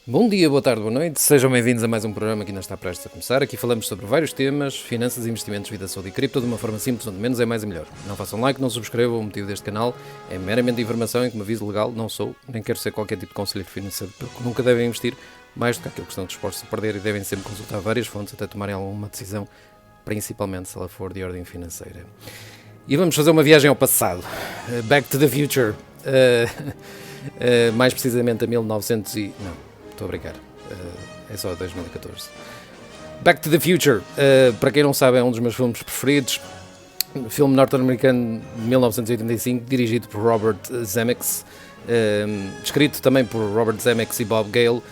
Bom dia, boa tarde, boa noite, sejam bem-vindos a mais um programa que ainda está prestes a começar. Aqui falamos sobre vários temas, finanças, investimentos, vida, saúde e cripto de uma forma simples, onde menos é mais e melhor. Não façam like, não subscrevam, o motivo deste canal é meramente informação e como aviso legal não sou, nem quero ser qualquer tipo de conselheiro financeiro, porque nunca devem investir mais do que aquilo que estão dispostos a perder e devem sempre consultar várias fontes até tomarem alguma decisão, principalmente se ela for de ordem financeira. E vamos fazer uma viagem ao passado, Back to the Future, mais precisamente a 1900 e... não. Estou a brincar, é só 2014. Back to the Future, para quem não sabe, é um dos meus filmes preferidos. Filme norte-americano de 1985, dirigido por Robert Zemeckis, escrito também por Robert Zemeckis e Bob Gale,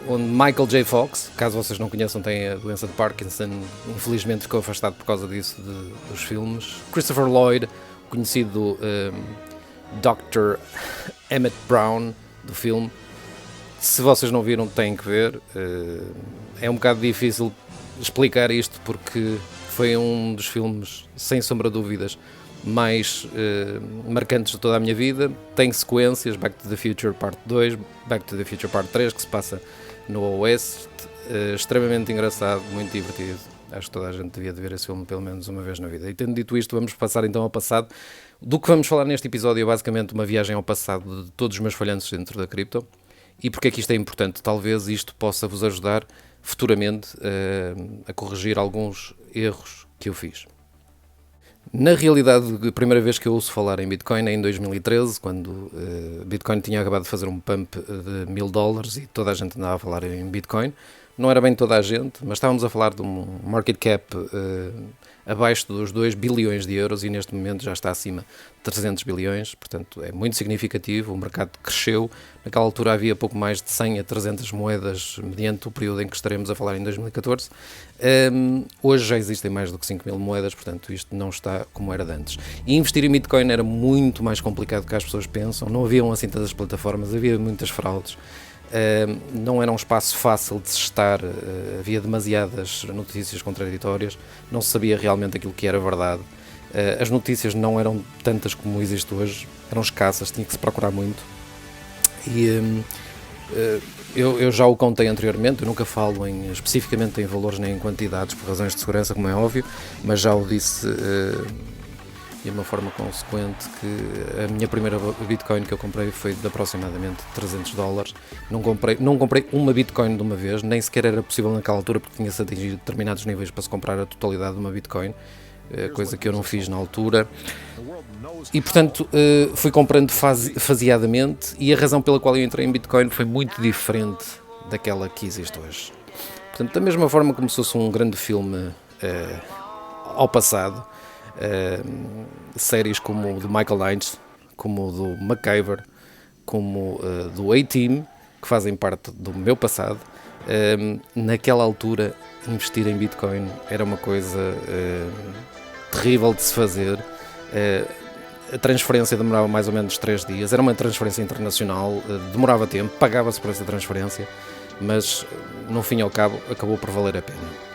onde Michael J. Fox, caso vocês não conheçam, tem a doença de Parkinson, infelizmente ficou afastado por causa disso dos filmes. Christopher Lloyd, conhecido Dr. Emmett Brown do filme. Se vocês não viram, têm que ver. É um bocado difícil explicar isto porque foi um dos filmes, sem sombra de dúvidas, mais marcantes de toda a minha vida. Tem sequências, Back to the Future Parte 2, Back to the Future Parte 3, que se passa no Oeste. Extremamente engraçado, muito divertido. Acho que toda a gente devia de ver esse filme pelo menos uma vez na vida. E tendo dito isto, vamos passar então ao passado. Do que vamos falar neste episódio é basicamente uma viagem ao passado de todos os meus falhanços dentro da cripto. E porque é que isto é importante? Talvez isto possa vos ajudar futuramente a corrigir alguns erros que eu fiz. Na realidade, a primeira vez que eu ouço falar em Bitcoin é em 2013, quando Bitcoin tinha acabado de fazer um pump de $1000 e toda a gente andava a falar em Bitcoin. Não era bem toda a gente, mas estávamos a falar de um market cap abaixo dos 2 bilhões de euros e neste momento já está acima de 300 bilhões, portanto é muito significativo, o mercado cresceu, naquela altura havia pouco mais de 100 a 300 moedas mediante o período em que estaremos a falar em 2014, hoje já existem mais do que 5 mil moedas, portanto isto não está como era de antes. E investir em Bitcoin era muito mais complicado do que as pessoas pensam, não haviam assim tantas plataformas, havia muitas fraudes. Não era um espaço fácil de se estar, havia demasiadas notícias contraditórias, não se sabia realmente aquilo que era verdade. As notícias não eram tantas como existe hoje, eram escassas, tinha que se procurar muito. E eu já o contei anteriormente, eu nunca falo especificamente em valores nem em quantidades, por razões de segurança, como é óbvio, mas já o disse de uma forma consequente que a minha primeira Bitcoin que eu comprei foi de aproximadamente $300. Não comprei uma Bitcoin de uma vez, nem sequer era possível naquela altura porque tinha-se atingido determinados níveis para se comprar a totalidade de uma Bitcoin, coisa que eu não fiz na altura. E portanto fui comprando faseadamente e a razão pela qual eu entrei em Bitcoin foi muito diferente daquela que existe hoje. Portanto, da mesma forma como se fosse um grande filme ao passado, séries como o do Michael Knight, como o do MacGyver, como do A-Team, que fazem parte do meu passado, naquela altura investir em Bitcoin era uma coisa terrível de se fazer. A transferência demorava mais ou menos 3 dias, era uma transferência internacional, demorava tempo, pagava-se por essa transferência, mas no fim e ao cabo acabou por valer a pena.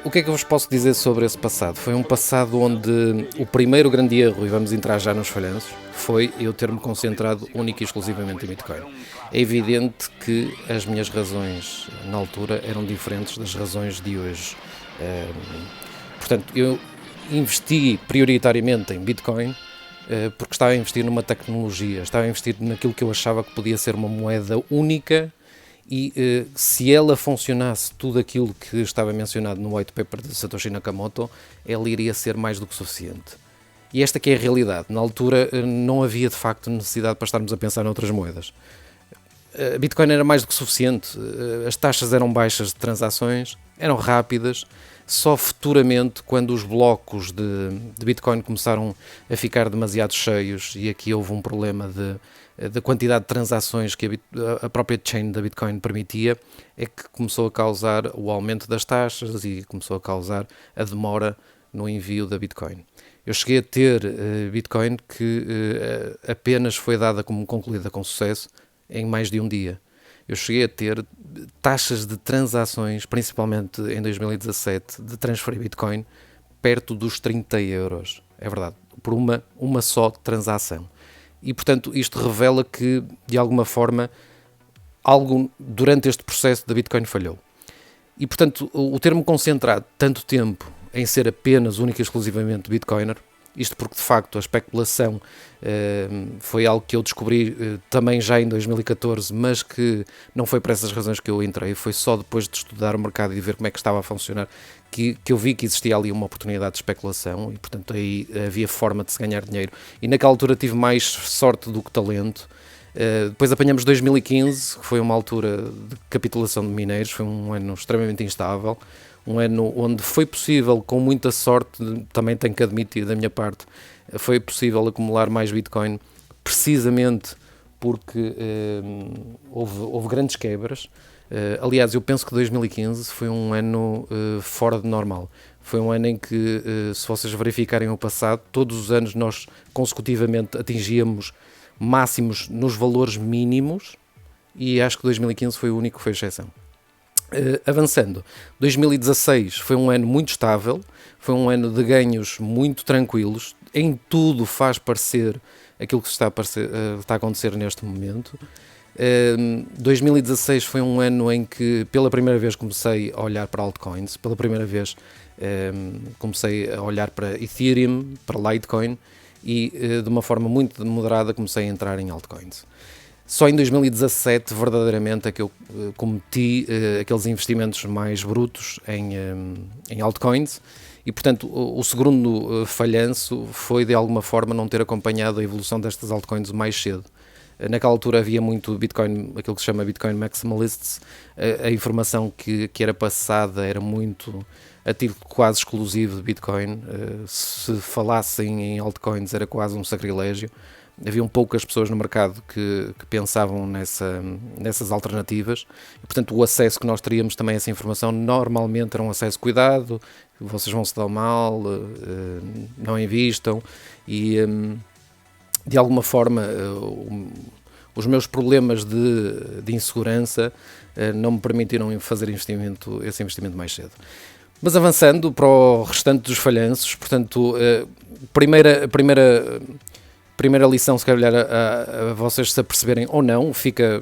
O que é que eu vos posso dizer sobre esse passado? Foi um passado onde o primeiro grande erro, e vamos entrar já nos falhanços, foi eu ter-me concentrado única e exclusivamente em Bitcoin. É evidente que as minhas razões na altura eram diferentes das razões de hoje. Portanto, eu investi prioritariamente em Bitcoin porque estava a investir numa tecnologia, estava a investir naquilo que eu achava que podia ser uma moeda única. E se ela funcionasse tudo aquilo que estava mencionado no white paper de Satoshi Nakamoto, ela iria ser mais do que suficiente. E esta que é a realidade. Na altura não havia de facto necessidade para estarmos a pensar noutras moedas. A Bitcoin era mais do que suficiente, as taxas eram baixas de transações, eram rápidas, só futuramente quando os blocos de Bitcoin começaram a ficar demasiado cheios e aqui houve um problema da quantidade de transações que a própria chain da Bitcoin permitia, é que começou a causar o aumento das taxas e começou a causar a demora no envio da Bitcoin. Eu cheguei a ter Bitcoin que apenas foi dada como concluída com sucesso em mais de um dia. Eu cheguei a ter taxas de transações, principalmente em 2017, de transferir Bitcoin, perto dos 30 euros. É verdade, por uma só transação. E, portanto, isto revela que, de alguma forma, algo durante este processo da Bitcoin falhou. E, portanto, o ter-me concentrado tanto tempo em ser apenas, única e exclusivamente Bitcoiner, isto porque, de facto, a especulação foi algo que eu descobri também já em 2014, mas que não foi por essas razões que eu entrei, foi só depois de estudar o mercado e ver como é que estava a funcionar que eu vi que existia ali uma oportunidade de especulação e, portanto, aí havia forma de se ganhar dinheiro. E naquela altura tive mais sorte do que talento. Depois apanhamos 2015, que foi uma altura de capitulação de mineiros, foi um ano extremamente instável, um ano onde foi possível, com muita sorte, também tenho que admitir da minha parte, foi possível acumular mais Bitcoin, precisamente porque houve grandes quebras. Aliás, eu penso que 2015 foi um ano fora de normal. Foi um ano em que, se vocês verificarem o passado, todos os anos nós consecutivamente atingíamos máximos nos valores mínimos e acho que 2015 foi o único que foi exceção. Avançando, 2016 foi um ano muito estável, foi um ano de ganhos muito tranquilos, em tudo faz parecer aquilo que está a acontecer neste momento. 2016 foi um ano em que pela primeira vez comecei a olhar para altcoins, pela primeira vez comecei a olhar para Ethereum, para Litecoin e de uma forma muito moderada comecei a entrar em altcoins. Só em 2017 verdadeiramente é que eu cometi aqueles investimentos mais brutos em altcoins e, portanto, o segundo falhanço foi de alguma forma não ter acompanhado a evolução destas altcoins mais cedo. Naquela altura havia muito Bitcoin, aquilo que se chama Bitcoin Maximalists, a informação que era passada era muito a título quase exclusivo de Bitcoin, se falassem em altcoins era quase um sacrilégio. Haviam poucas pessoas no mercado que pensavam nessas alternativas e, portanto, o acesso que nós teríamos também a essa informação normalmente era um acesso cuidado, vocês vão se dar mal, não invistam e, de alguma forma, os meus problemas de insegurança não me permitiram fazer esse investimento mais cedo. Mas avançando para o restante dos falhanços, portanto, primeira lição, se calhar, a vocês se aperceberem ou não, fica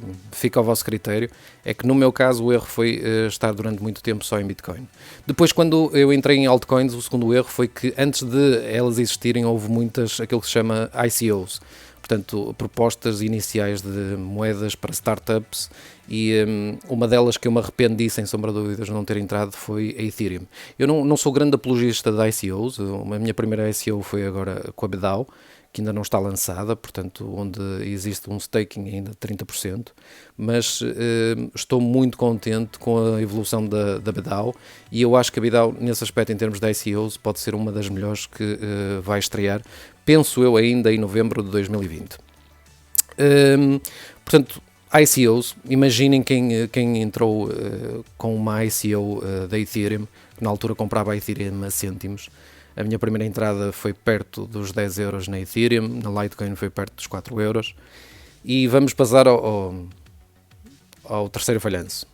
ao vosso critério, é que no meu caso o erro foi estar durante muito tempo só em Bitcoin. Depois, quando eu entrei em altcoins, o segundo erro foi que antes de elas existirem houve muitas, aquilo que se chama ICOs, portanto, propostas iniciais de moedas para startups e uma delas que eu me arrependi, sem sombra de dúvidas, de não ter entrado foi a Ethereum. Eu não sou grande apologista de ICOs, a minha primeira ICO foi agora com a BDAO, que ainda não está lançada, portanto, onde existe um staking ainda de 30%, mas estou muito contente com a evolução da BDAO e eu acho que a BDAO, nesse aspecto, em termos de ICOs, pode ser uma das melhores que vai estrear, penso eu, ainda em novembro de 2020. Portanto, ICOs, imaginem quem entrou com uma ICO da Ethereum, que na altura comprava a Ethereum a cêntimos. A minha primeira entrada foi perto dos 10 euros na Ethereum, na Litecoin foi perto dos 4 euros. E vamos passar ao terceiro falhanço.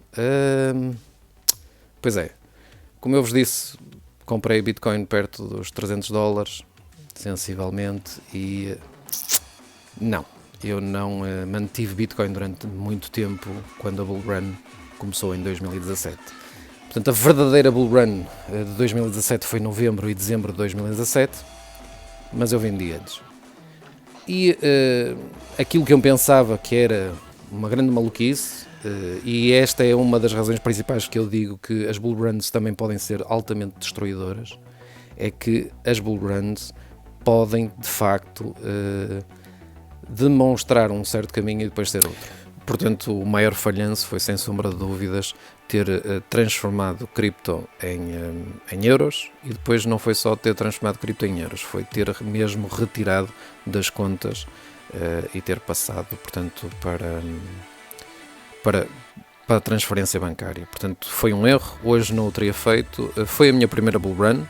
Pois é, como eu vos disse, comprei Bitcoin perto dos $300, sensivelmente, e não, eu não mantive Bitcoin durante muito tempo quando a Bull Run começou em 2017. Portanto, a verdadeira Bull Run de 2017 foi novembro e dezembro de 2017, mas eu vendi antes. E aquilo que eu pensava que era uma grande maluquice, e esta é uma das razões principais que eu digo que as Bull Runs também podem ser altamente destruidoras, é que as Bull Runs podem, de facto, demonstrar um certo caminho e depois ser outro. Portanto, o maior falhanço foi, sem sombra de dúvidas, ter transformado cripto em euros e depois não foi só ter transformado cripto em euros, foi ter mesmo retirado das contas e ter passado, portanto, para a transferência bancária. Portanto, foi um erro, hoje não o teria feito, foi a minha primeira bull run,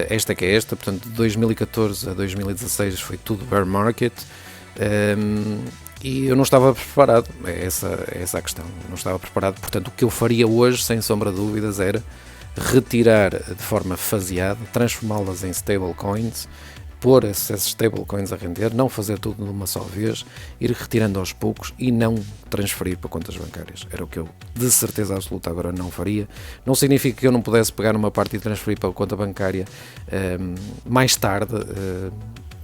esta que é esta, portanto, de 2014 a 2016 foi tudo bear market, e eu não estava preparado, é essa a questão, eu não estava preparado, portanto o que eu faria hoje, sem sombra de dúvidas, era retirar de forma faseada, transformá-las em stablecoins, pôr esses stablecoins a render, não fazer tudo numa só vez, ir retirando aos poucos e não transferir para contas bancárias. Era o que eu, de certeza absoluta, agora não faria. Não significa que eu não pudesse pegar uma parte e transferir para a conta bancária mais tarde,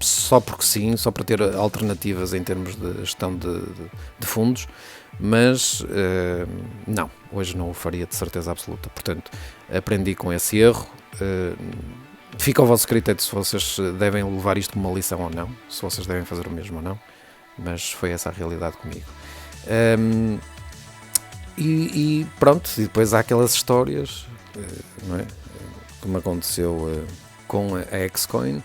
só porque sim, só para ter alternativas em termos de gestão de fundos, mas não, hoje não o faria de certeza absoluta. Portanto, aprendi com esse erro. Fica ao vosso critério se vocês devem levar isto como uma lição ou não, se vocês devem fazer o mesmo ou não, mas foi essa a realidade comigo. E pronto, e depois há aquelas histórias, não é? Como aconteceu com a Xcoin,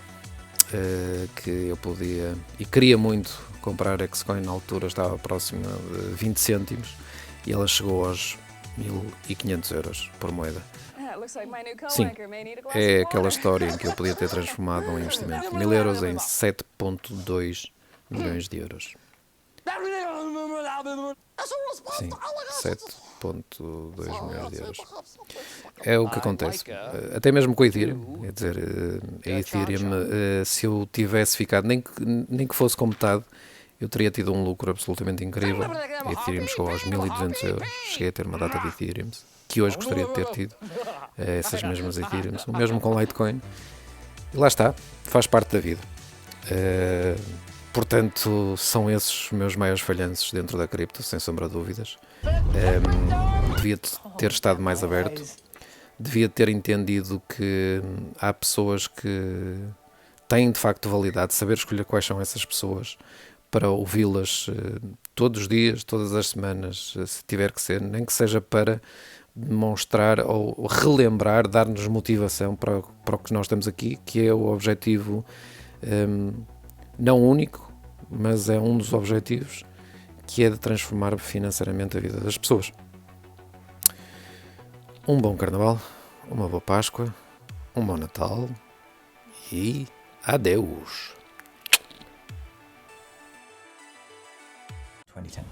que eu podia e queria muito comprar a Xcoin, na altura estava próxima de 20 cêntimos e ela chegou aos 1.500 euros por moeda. Sim, é aquela história em que eu podia ter transformado um investimento de 1.000 euros em 7,2 milhões de euros. Sim, 7,2 milhões de euros. É o que acontece. Até mesmo com o Ethereum. Quer dizer, a Ethereum, se eu tivesse ficado, nem que fosse com metade, eu teria tido um lucro absolutamente incrível. A Ethereum chegou aos 1.200 euros. Cheguei a ter uma data de Ethereum que hoje gostaria de ter tido, essas mesmas Ethereum, o mesmo com Litecoin. E lá está, faz parte da vida. Portanto, são esses os meus maiores falhanços dentro da cripto, sem sombra de dúvidas. Devia ter estado mais aberto, devia ter entendido que há pessoas que têm de facto validade, saber escolher quais são essas pessoas para ouvi-las todos os dias, todas as semanas, se tiver que ser, nem que seja para demonstrar ou relembrar, dar-nos motivação para o que nós estamos aqui, que é o objetivo não único, mas é um dos objetivos, que é de transformar financeiramente a vida das pessoas. Um bom Carnaval, uma boa Páscoa, um bom Natal e adeus. 2010.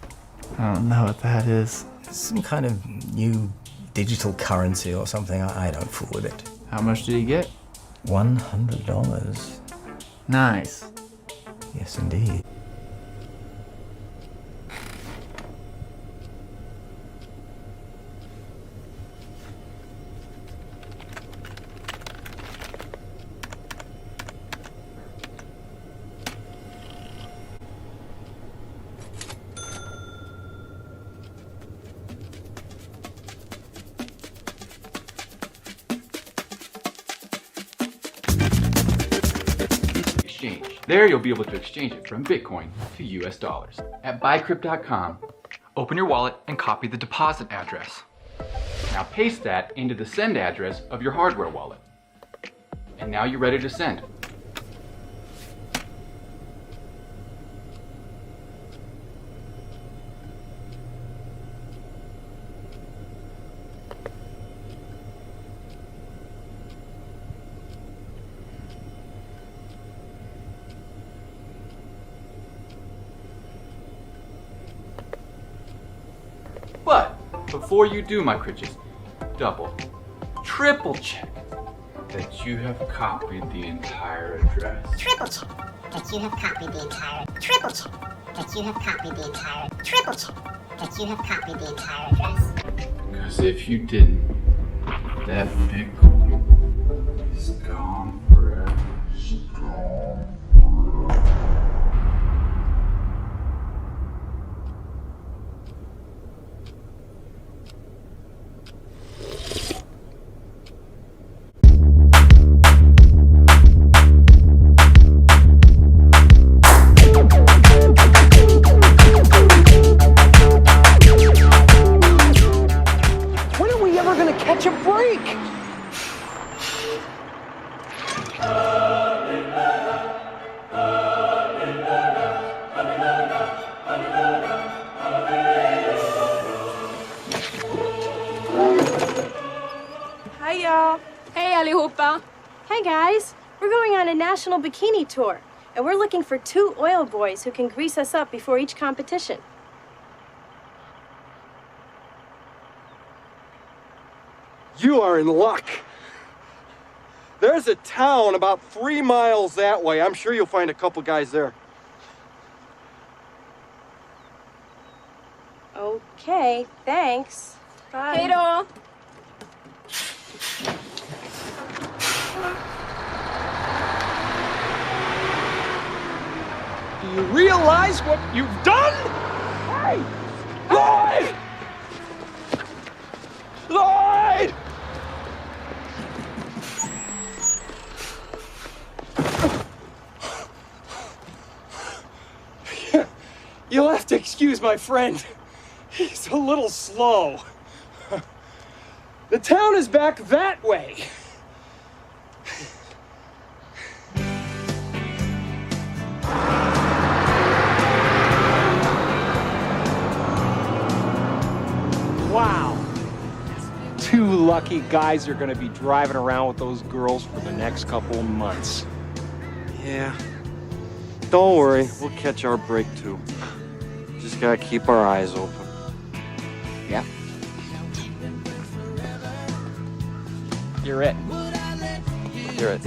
I don't know what that is. It's some kind of new digital currency or something. I don't fool with it. How much did he get? $100. Nice. Yes, indeed. There you'll be able to exchange it from Bitcoin to US dollars. At buycrypt.com, open your wallet and copy the deposit address. Now paste that into the send address of your hardware wallet. And now you're ready to send. But before you do, my critches, double, triple check that you have copied the entire address. Triple check that you have copied the entire. Triple check that you have copied the entire. Triple check that you have copied the entire address. Because if you didn't, that Bitcoin is gone forever. When are we ever gonna catch a break? Hi, y'all. Hej allihopa! Hey, guys. We're going on a national bikini tour, and we're looking for 2 oil boys who can grease us up before each competition. You are in luck. There's a town about 3 miles that way. I'm sure you'll find a couple guys there. Okay, thanks. Bye. Hey, doll. Do you realize what you've done? Hey! Lloyd! Lloyd! You'll have to excuse my friend. He's a little slow. The town is back that way. Wow. 2 lucky guys are gonna be driving around with those girls for the next couple of months. Yeah. Don't worry, we'll catch our break too. Just gotta keep our eyes open. Yeah. You're it. You're it.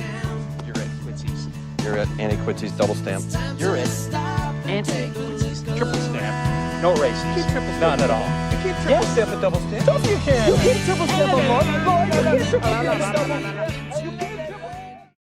You're it, Quincy's. You're it, Annie Quincy's double stamp. You're it. Annie Quincy's triple stamp. No races. None at all. You can't triple stamp a double stamp. Stuff you can. You can't triple stamp a month. You can't triple stamp a double.